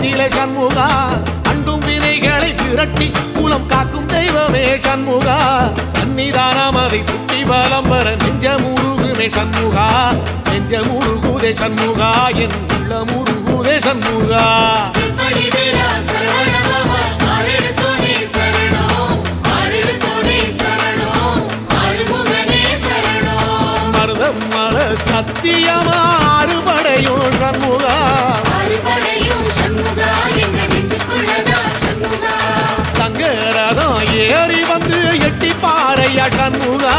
கோலத்திலே சண்முகா அண்டும் வினைகளை விரட்டி குலம் காக்கும் தெய்வமே சண்முகா சன்னிதானம் அதை சுற்றி பலம் வர நெஞ்சமுருகுமே சண்முகா நெஞ்சமுருகுதே சண்முகா என் உள்ள முருகுதே சண்முகா மருதமல சத்தியமா அறுபடையும் சண்முகா தங்க ரதம் ஏறி வந்து எட்டி பாறையா சண்முகா